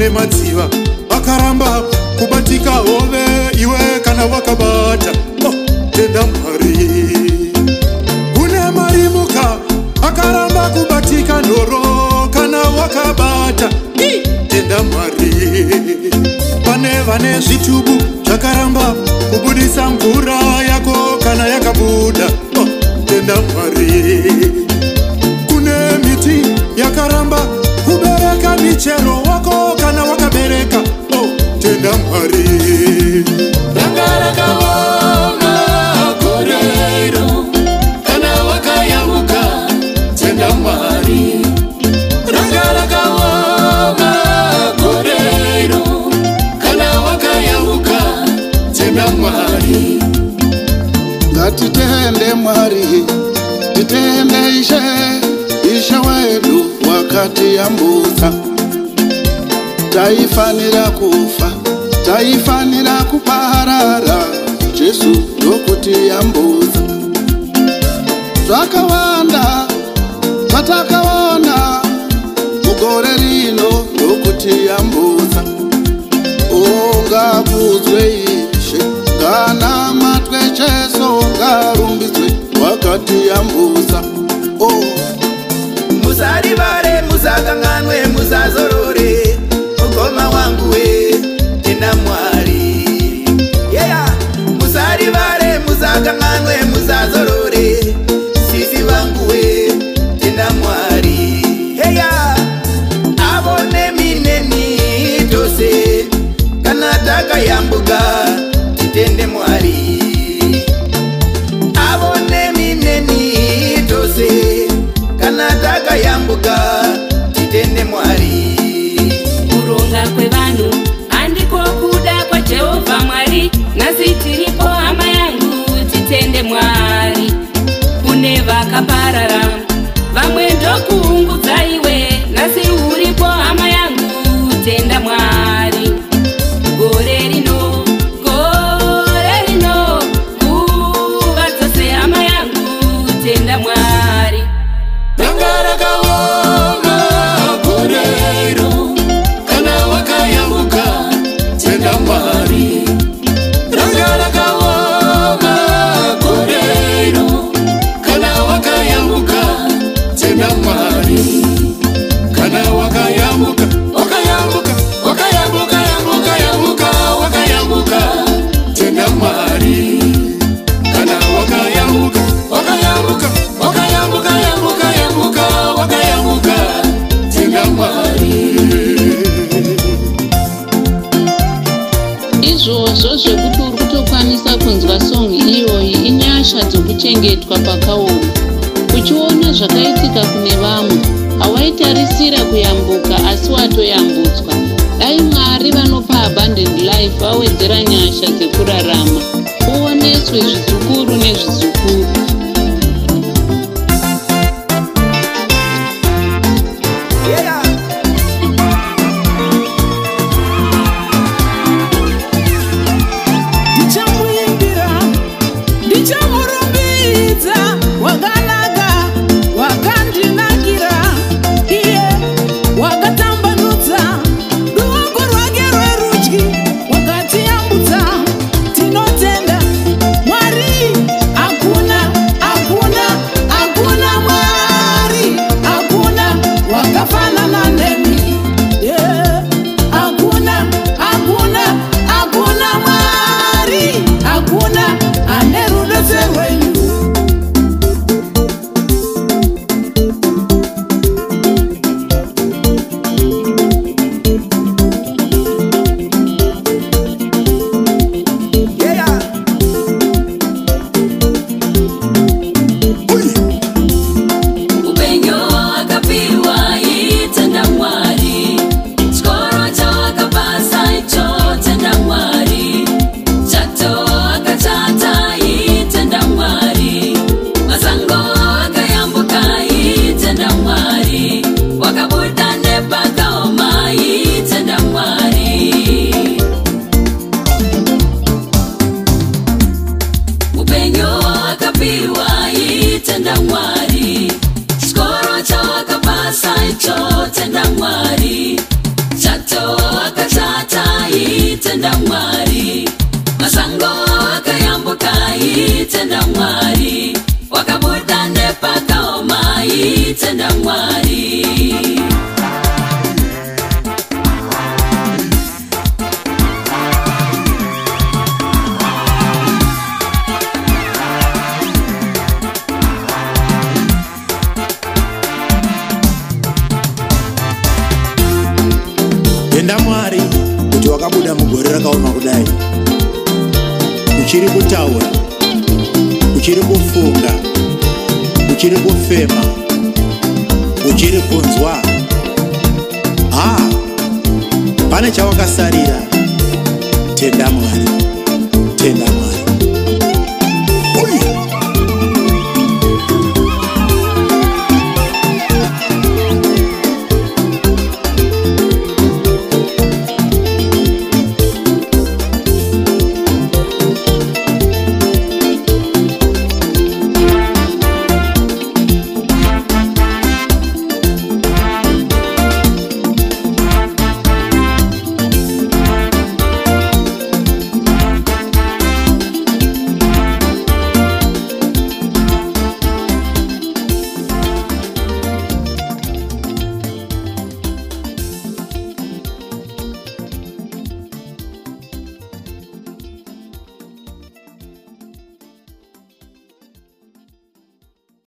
nemadziva vakaramba kubatika hove iwe kana wakabata. Tenda Mwari. Kune marimuka akaramba kubatika ndoro kana wakabata. Tenda Mwari. Pane vane zvitubu zvakaramba kubudisa mvura yako kana yakabuda. Tenda Mwari. Kune miti yakaramba kubereka michero wako kana wakabereka. Tenda Mwari. Rangarakawoma korero kana wakayamuka. Tenda Mwari. Rangarakawoma korero kana wakayamuka. Tenda Mwari. Ngatitende Mwari, titende Ishe wedu wakati yambuza. Taifanira kufa, taifanira kuparara, Jesu ndokuti yambuza. Twakawanda twatakaona mugore rino ndokuti yambuza. Ngabuzwe Ishe, nganamatwe Jesu, ngarumbidzwe wakati yambuza. Musarivare, musakanganwe, musazorore, mukoma wangu we, tenda Mwari. Musarivare, musakanganwe, musazorore, sisi wangu we, tenda Mwari. Avone mineni tose, kana takayambuka, titende Mwari. Avone mineni tose, kana takayambuka, titende Mwari. Kuronga kwevanhu handiko kuda kwa Jehovha Mwari. Nasi tiripo hama yangu, titende Mwari. Kune vakaparara vamwe ndokuungudza iwe. Nasi uripo hama yangu, tenda Mwari. Gore rino kuva dzose hama yangu, tenda Mwari. Rangarakawoma korero kana wakayamuka. Tenda Mwari. Rangarakawoma korero kana wakayamuka. Tenda Mwari. Kana wakayamuka, wakayamuka, wakayamuka, yamuka, yamuka, wakayamuka. Tenda Mwari. Kana wakayamuka, wakayamuka, wakayamuka, yamuka, yamuka, wakayamuka. Tenda Mwari. Izvozvo zvekuti uri kutokwanisa kunzwa songi iyoyi inyasha dzokuchengetwa pakaoma. Uchiona zvakaitika kune vamwe, hawaitarisira kuyambuka asi watoyambutswa. Dai Mwari vanopa abundant life vawedzera nyasha dzekurarama, uoneswe zvizukuru nezvizukuru. Ndichamuimbira, ndichamurumbidza, wakanaka, wakandinakira, iye wakatambanudza ruoko rwake rwerudyi, wakatiyambutsa. Tinotenda Mwari, hakuna tenda Mwari. Masango akayambuka tenda Mwari. Wakabuda nepakaoma tenda Mwari. Tenda Mwari kuti wakabuda mugore rakaoma kudai, uchiri kutaura, uchiri kufunga, uchiri kufema, uchiri kunzwa. Pane chawakasarira. Tenda Mwari, tenda Mwari.